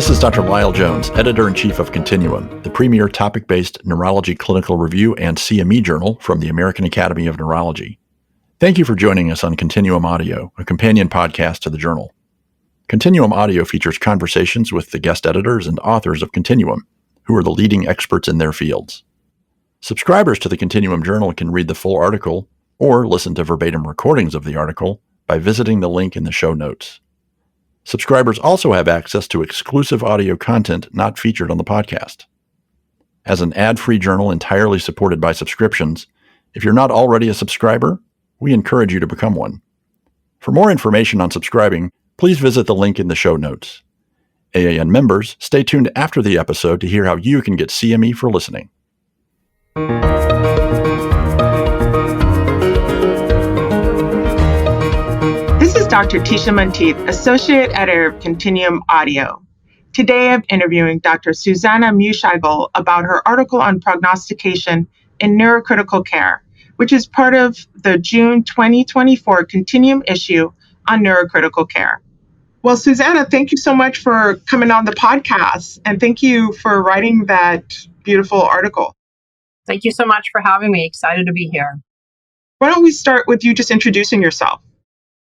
This is Dr. Lyle Jones, Editor-in-Chief of Continuum, the premier topic-based neurology clinical review and CME journal from the American Academy of Neurology. Thank you for joining us on Continuum Audio, a companion podcast to the journal. Continuum Audio features conversations with the guest editors and authors of Continuum, who are the leading experts in their fields. Subscribers to the Continuum Journal can read the full article or listen to verbatim recordings of the article by visiting the link in the show notes. Subscribers also have access to exclusive audio content not featured on the podcast. As an ad-free journal entirely supported by subscriptions, if you're not already a subscriber, we encourage you to become one. For more information on subscribing, please visit the link in the show notes. AAN members, stay tuned after the episode to hear how you can get CME for listening. This is Dr. Tisha Monteith, Associate Editor of Continuum Audio. Today I'm interviewing Dr. Susanne Muehlschlegel about her article on prognostication in neurocritical care, which is part of the June 2024 Continuum issue on neurocritical care. Well, Susanne, thank you so much for coming on the podcast, and thank you for writing that beautiful article. Thank you so much for having me. Excited to be here. Why don't we start with you just introducing yourself?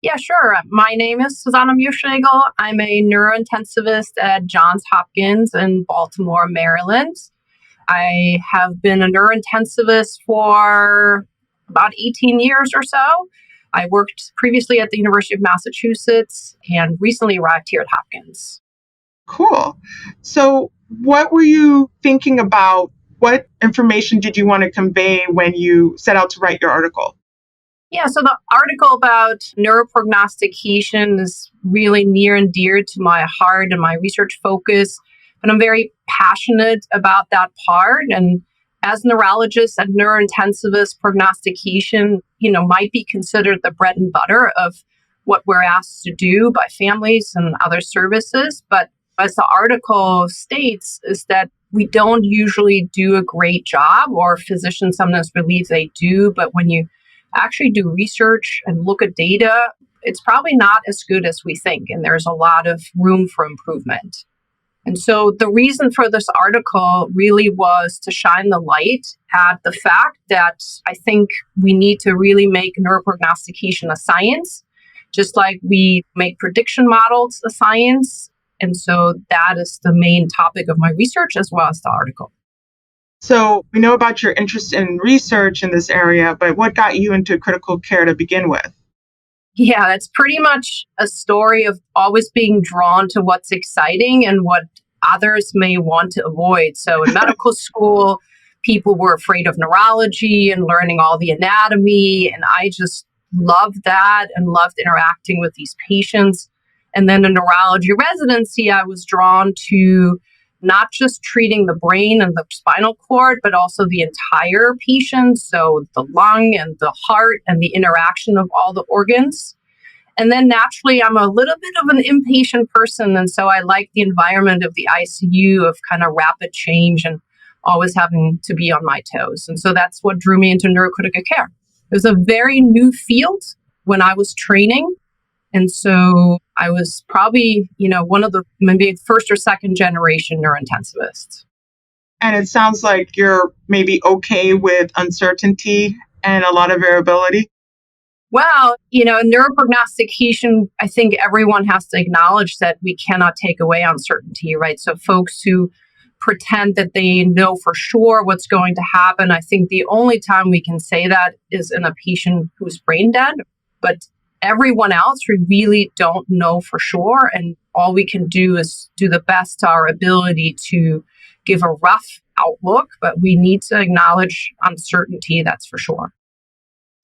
Yeah, sure. My name is Susanne Muehlschlegel. I'm a neurointensivist at Johns Hopkins in Baltimore, Maryland. I have been a neurointensivist for about 18 years or so. I worked previously at the University of Massachusetts and recently arrived here at Hopkins. Cool. So what were you thinking about? What information did you want to convey when you set out to write your article? Yeah, so the article about neuroprognostication is really near and dear to my heart and my research focus. And I'm very passionate about that part. And as neurologists and neurointensivists, prognostication, might be considered the bread and butter of what we're asked to do by families and other services. But as the article states, is that we don't usually do a great job, or physicians sometimes believe they do. But when you actually do research and look at data, it's probably not as good as we think. And there's a lot of room for improvement. And so the reason for this article really was to shine the light at the fact that I think we need to really make neuroprognostication a science, just like we make prediction models a science. And so that is the main topic of my research as well as the article. So we know about your interest in research in this area, but what got you into critical care to begin with? Yeah, that's pretty much a story of always being drawn to what's exciting and what others may want to avoid. So in medical school, people were afraid of neurology and learning all the anatomy. And I just loved that and loved interacting with these patients. And then in neurology residency, I was drawn to not just treating the brain and the spinal cord, but also the entire patient. So the lung and the heart and the interaction of all the organs. And then naturally, I'm a little bit of an impatient person. And so I like the environment of the ICU of kind of rapid change and always having to be on my toes. And so that's what drew me into neurocritical care. It was a very new field when I was training. And so I was probably, one of the maybe first or second generation neurointensivists. And it sounds like you're maybe okay with uncertainty and a lot of variability. Well, neuroprognostication, I think everyone has to acknowledge that we cannot take away uncertainty, right? So folks who pretend that they know for sure what's going to happen, I think the only time we can say that is in a patient who's brain dead. But everyone else, we really don't know for sure. And all we can do is do the best to our ability to give a rough outlook, but we need to acknowledge uncertainty, that's for sure.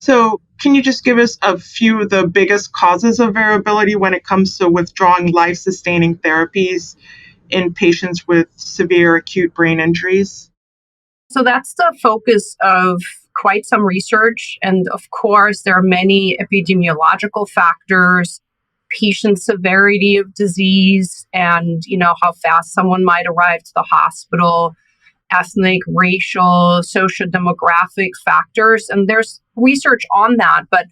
So can you just give us a few of the biggest causes of variability when it comes to withdrawing life-sustaining therapies in patients with severe acute brain injuries? So that's the focus of quite some research. And of course, there are many epidemiological factors, patient severity of disease, and, how fast someone might arrive to the hospital, ethnic, racial, socio-demographic factors. And there's research on that. But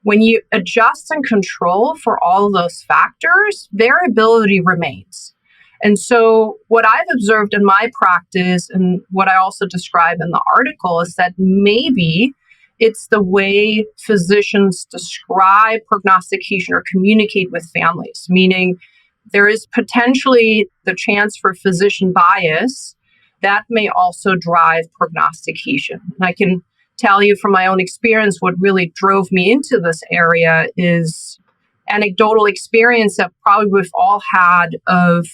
when you adjust and control for all of those factors, variability remains. And so what I've observed in my practice and what I also describe in the article is that maybe it's the way physicians describe prognostication or communicate with families, meaning there is potentially the chance for physician bias that may also drive prognostication. And I can tell you from my own experience, what really drove me into this area is anecdotal experience that probably we've all had of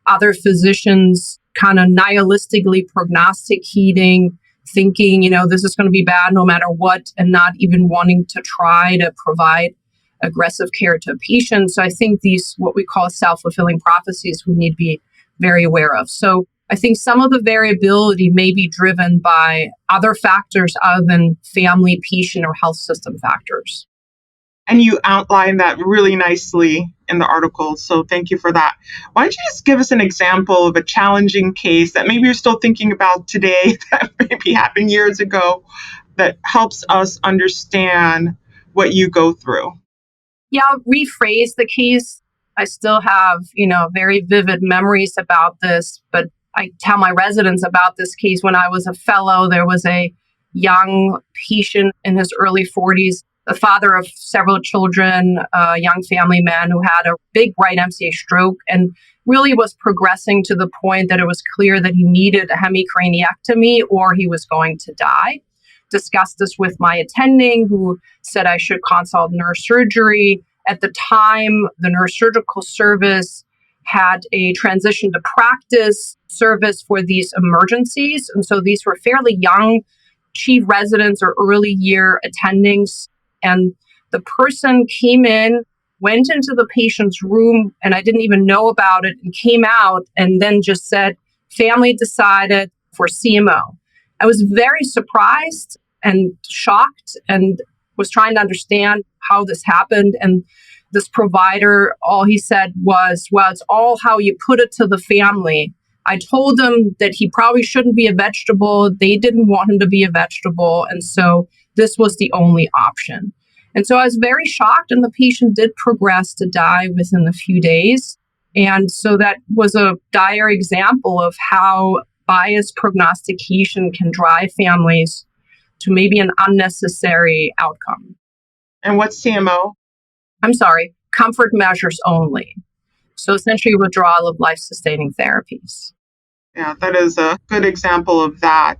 other physicians kind of nihilistically prognosticating, thinking, this is going to be bad no matter what, and not even wanting to try to provide aggressive care to patients. So I think these, what we call self-fulfilling prophecies, we need to be very aware of. So I think some of the variability may be driven by other factors other than family, patient, or health system factors. And you outline that really nicely in the article. So thank you for that. Why don't you just give us an example of a challenging case that maybe you're still thinking about today that maybe happened years ago that helps us understand what you go through? Yeah, I'll rephrase the case. I still have, very vivid memories about this, but I tell my residents about this case. When I was a fellow, there was a young patient in his early 40s, the father of several children, a young family man who had a big right MCA stroke and really was progressing to the point that it was clear that he needed a hemicraniectomy or he was going to die. Discussed this with my attending, who said I should consult neurosurgery. At the time, the neurosurgical service had a transition to practice service for these emergencies. And so these were fairly young chief residents or early year attendings. And the person came in, went into the patient's room, and I didn't even know about it, and came out and then just said, family decided for CMO. I was very surprised and shocked and was trying to understand how this happened. And this provider, all he said was, well, it's all how you put it to the family. I told him that he probably shouldn't be a vegetable. They didn't want him to be a vegetable. And so this was the only option. And so I was very shocked, and the patient did progress to die within a few days. And so that was a dire example of how biased prognostication can drive families to maybe an unnecessary outcome. And what's CMO? I'm sorry, comfort measures only. So essentially withdrawal of life-sustaining therapies. Yeah, that is a good example of that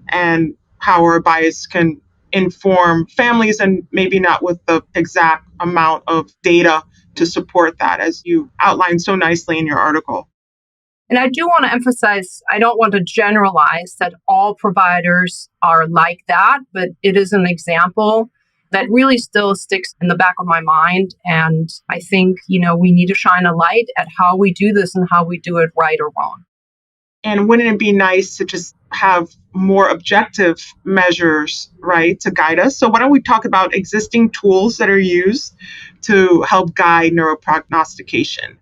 and how our bias can inform families and maybe not with the exact amount of data to support that, as you outlined so nicely in your article. And I do want to emphasize, I don't want to generalize that all providers are like that, but it is an example that really still sticks in the back of my mind. And I think, we need to shine a light at how we do this and how we do it right or wrong. And wouldn't it be nice to just have more objective measures, right, to guide us? So why don't we talk about existing tools that are used to help guide neuroprognostication?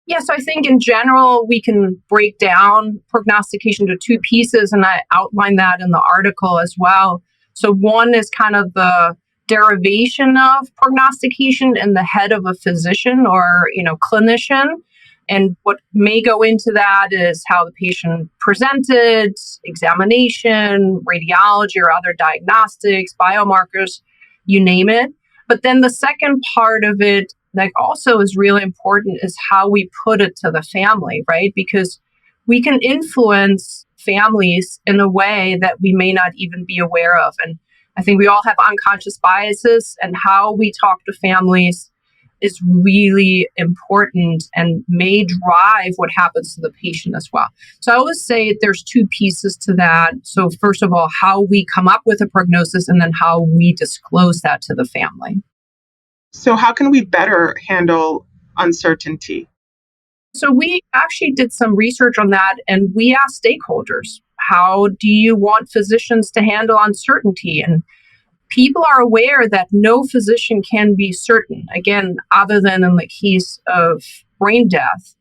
Yes, I think in general, we can break down prognostication to two pieces, and I outline that in the article as well. So one is kind of the derivation of prognostication in the head of a physician or, clinician. And what may go into that is how the patient presented, examination, radiology or other diagnostics, biomarkers, you name it. But then the second part of it that also is really important is how we put it to the family, right? Because we can influence families in a way that we may not even be aware of. And I think we all have unconscious biases, and how we talk to families is really important and may drive what happens to the patient as well. So I always say there's two pieces to that. So first of all, how we come up with a prognosis, and then how we disclose that to the family. So how can we better handle uncertainty? So we actually did some research on that, and we asked stakeholders, how do you want physicians to handle uncertainty? And people are aware that no physician can be certain, again, other than in the case of brain death.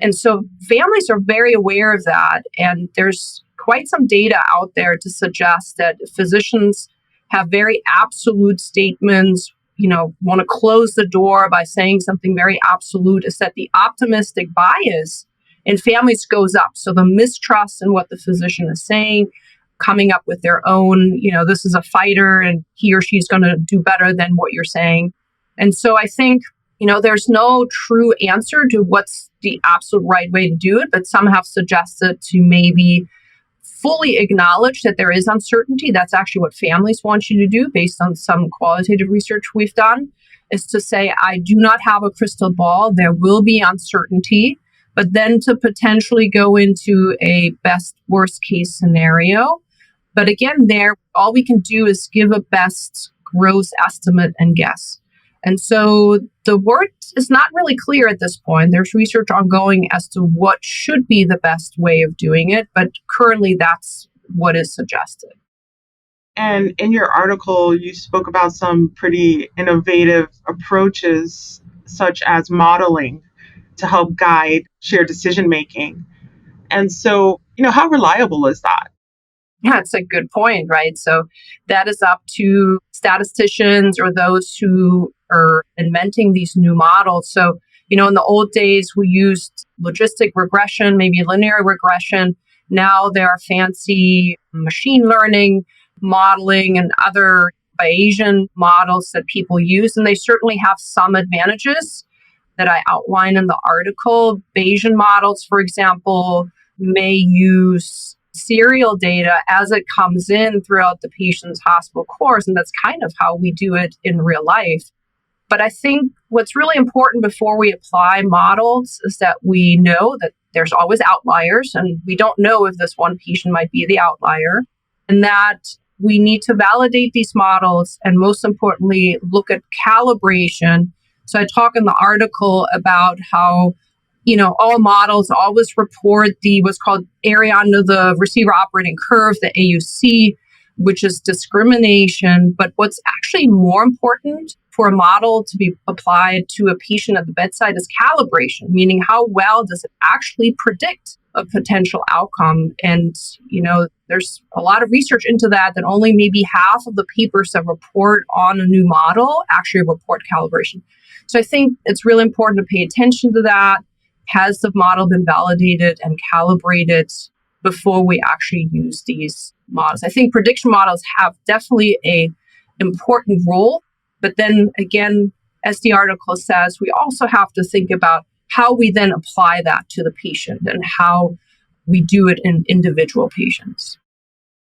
And so families are very aware of that. And there's quite some data out there to suggest that physicians have very absolute statements want to close the door by saying something very absolute, is that the optimistic bias in families goes up. So the mistrust in what the physician is saying, coming up with their own, this is a fighter and he or she's going to do better than what you're saying. And so I think, there's no true answer to what's the absolute right way to do it, but some have suggested to maybe fully acknowledge that there is uncertainty. That's actually what families want you to do based on some qualitative research we've done, is to say, I do not have a crystal ball. There will be uncertainty, but then to potentially go into a best worst case scenario. But again, all we can do is give a best gross estimate and guess. And so the word is not really clear at this point. There's research ongoing as to what should be the best way of doing it, but currently that's what is suggested. And in your article, you spoke about some pretty innovative approaches, such as modeling, to help guide shared decision making. And so, how reliable is that? Yeah, it's a good point, right? So that is up to statisticians or those who are inventing these new models. So, in the old days, we used logistic regression, maybe linear regression. Now there are fancy machine learning, modeling, and other Bayesian models that people use, and they certainly have some advantages that I outline in the article. Bayesian models, for example, may use serial data as it comes in throughout the patient's hospital course, and that's kind of how we do it in real life. But I think what's really important before we apply models is that we know that there's always outliers, and we don't know if this one patient might be the outlier, and that we need to validate these models and, most importantly, look at calibration. So I talk in the article about how all models always report what's called area under the receiver operating curve, the AUC, which is discrimination. But what's actually more important for a model to be applied to a patient at the bedside is calibration, meaning how well does it actually predict a potential outcome. And, there's a lot of research into that only maybe half of the papers that report on a new model actually report calibration. So I think it's really important to pay attention to that. Has the model been validated and calibrated before we actually use these models? I think prediction models have definitely an important role. But then again, as the article says, we also have to think about how we then apply that to the patient and how we do it in individual patients.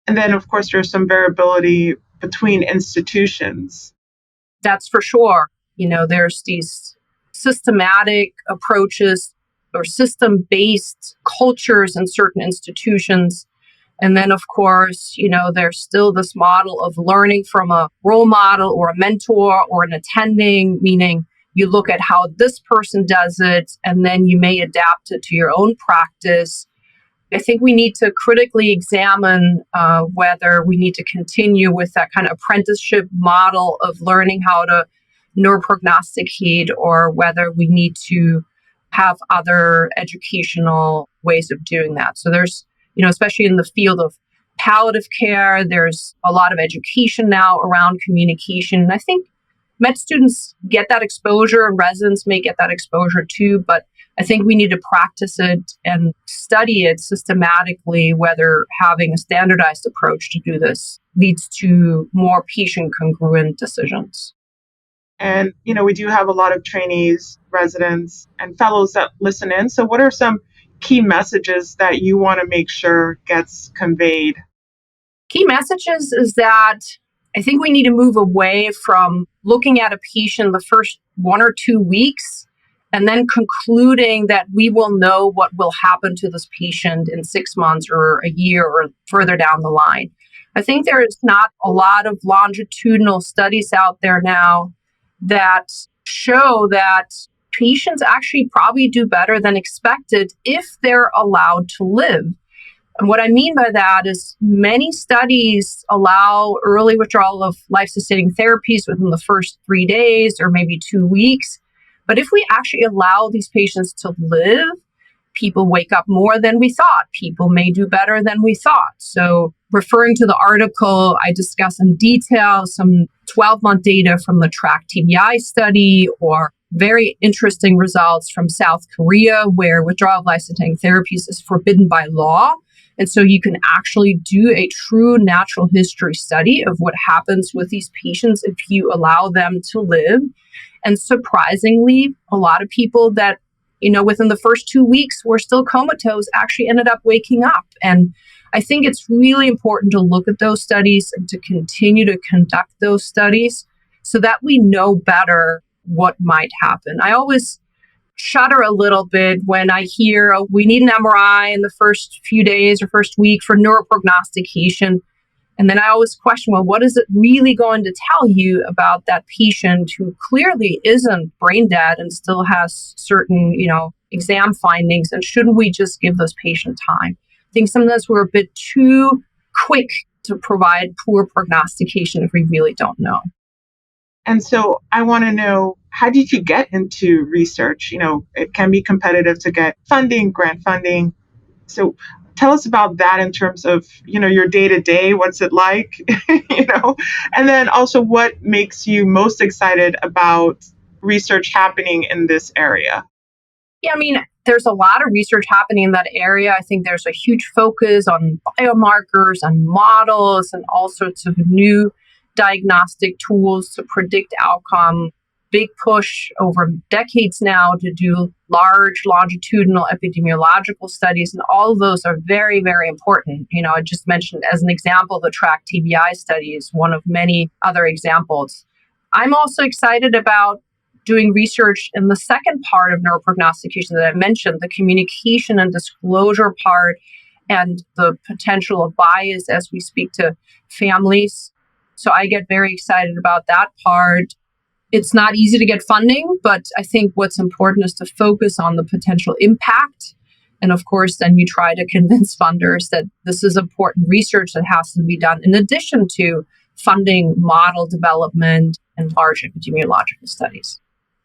And then, of course, there's some variability between institutions. That's for sure. There's these systematic approaches or system-based cultures in certain institutions. And then, of course, there's still this model of learning from a role model or a mentor or an attending, meaning you look at how this person does it, and then you may adapt it to your own practice. I think we need to critically examine whether we need to continue with that kind of apprenticeship model of learning how to neuroprognosticate, or whether we need to have other educational ways of doing that. So there's, especially in the field of palliative care, there's a lot of education now around communication. And I think med students get that exposure, and residents may get that exposure too, but I think we need to practice it and study it systematically, whether having a standardized approach to do this leads to more patient congruent decisions. And, we do have a lot of trainees, residents, and fellows that listen in. So what are some key messages that you want to make sure gets conveyed? Key messages is that I think we need to move away from looking at a patient the first 1 or 2 weeks and then concluding that we will know what will happen to this patient in 6 months or a year or further down the line. I think there is not a lot of longitudinal studies out there now that show that patients actually probably do better than expected if they're allowed to live. And what I mean by that is many studies allow early withdrawal of life-sustaining therapies within the first 3 days or maybe 2 weeks. But if we actually allow these patients to live, people wake up more than we thought. People may do better than we thought. So referring to the article, I discuss in detail some 12-month data from the TRACK TBI study, or very interesting results from South Korea, where withdrawal of life-sustaining therapies is forbidden by law. And so you can actually do a true natural history study of what happens with these patients if you allow them to live. And surprisingly, a lot of people that, within the first 2 weeks were still comatose actually ended up waking up. And I think it's really important to look at those studies and to continue to conduct those studies so that we know better what might happen. I always shudder a little bit when I hear, oh, we need an MRI in the first few days or first week for neuroprognostication. And then I always question, well, what is it really going to tell you about that patient who clearly isn't brain dead and still has certain, exam findings? And shouldn't we just give those patients time? I think sometimes we're a bit too quick to provide poor prognostication if we really don't know. And so I want to know, how did you get into research? It can be competitive to get funding, grant funding. So tell us about that in terms of, your day-to-day, what's it like, and then also what makes you most excited about research happening in this area? Yeah, there's a lot of research happening in that area. I think there's a huge focus on biomarkers and models and all sorts of new diagnostic tools to predict outcome. Big push over decades now to do large longitudinal epidemiological studies, and all of those are very, very important. I just mentioned as an example, the TRACK TBI study is one of many other examples. I'm also excited about doing research in the second part of neuroprognostication that I mentioned, the communication and disclosure part, and the potential of bias as we speak to families. So I get very excited about that part. It's not easy to get funding, but I think what's important is to focus on the potential impact. And of course, then you try to convince funders that this is important research that has to be done in addition to funding model development and large epidemiological studies.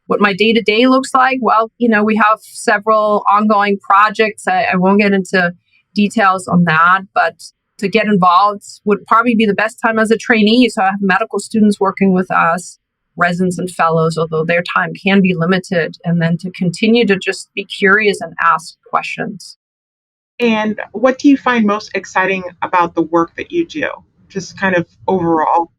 What my day-to-day looks like, well, we have several ongoing projects. I won't get into details on that, but to get involved would probably be the best time as a trainee. So I have medical students working with us, residents and fellows, although their time can be limited, and then to continue to just be curious and ask questions. And what do you find most exciting about the work that you do, just kind of overall?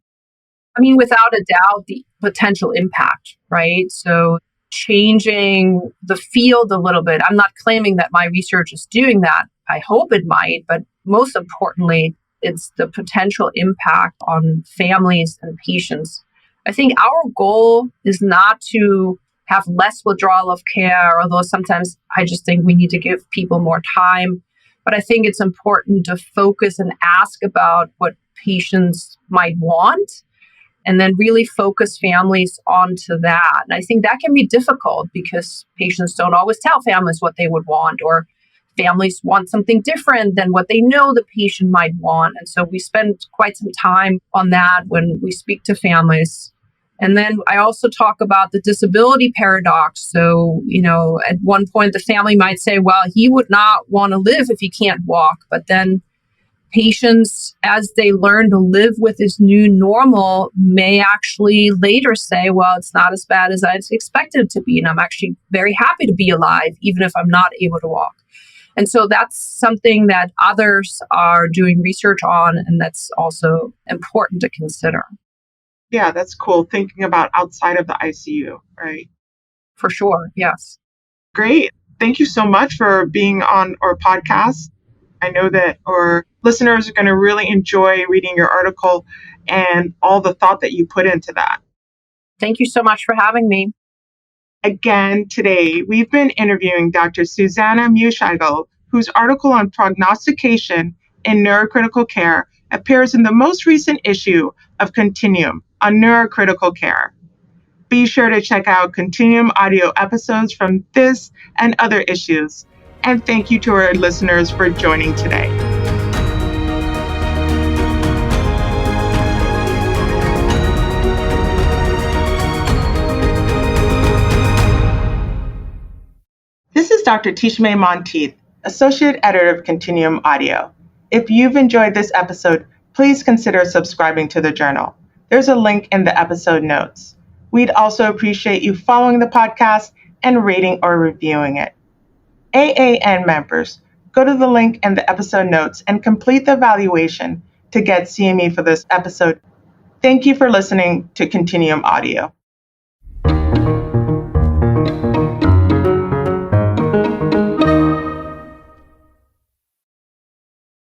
Without a doubt, the potential impact, right? So changing the field a little bit. I'm not claiming that my research is doing that. I hope it might, but most importantly, it's the potential impact on families and patients. I think our goal is not to have less withdrawal of care, although sometimes I just think we need to give people more time. But I think it's important to focus and ask about what patients might want, and then really focus families onto that. And I think that can be difficult because patients don't always tell families what they would want, or families want something different than what they know the patient might want. And so we spend quite some time on that when we speak to families. And then I also talk about the disability paradox. So, at one point the family might say, well, he would not want to live if he can't walk. But then patients, as they learn to live with this new normal, may actually later say, well, it's not as bad as I expected it to be. And I'm actually very happy to be alive, even if I'm not able to walk. And so that's something that others are doing research on, and that's also important to consider. Yeah, that's cool. Thinking about outside of the ICU, right? For sure, yes. Great. Thank you so much for being on our podcast. I know that our listeners are going to really enjoy reading your article and all the thought that you put into that. Thank you so much for having me. Again, today we've been interviewing Dr. Susanne Muehlschlegel, whose article on prognostication in neurocritical care appears in the most recent issue of Continuum on neurocritical care. Be sure to check out Continuum audio episodes from this and other issues. And thank you to our listeners for joining today. This is Dr. Tishme Monteith, Associate Editor of Continuum Audio. If you've enjoyed this episode, please consider subscribing to the journal. There's a link in the episode notes. We'd also appreciate you following the podcast and rating or reviewing it. AAN members, go to the link in the episode notes and complete the evaluation to get CME for this episode. Thank you for listening to Continuum Audio.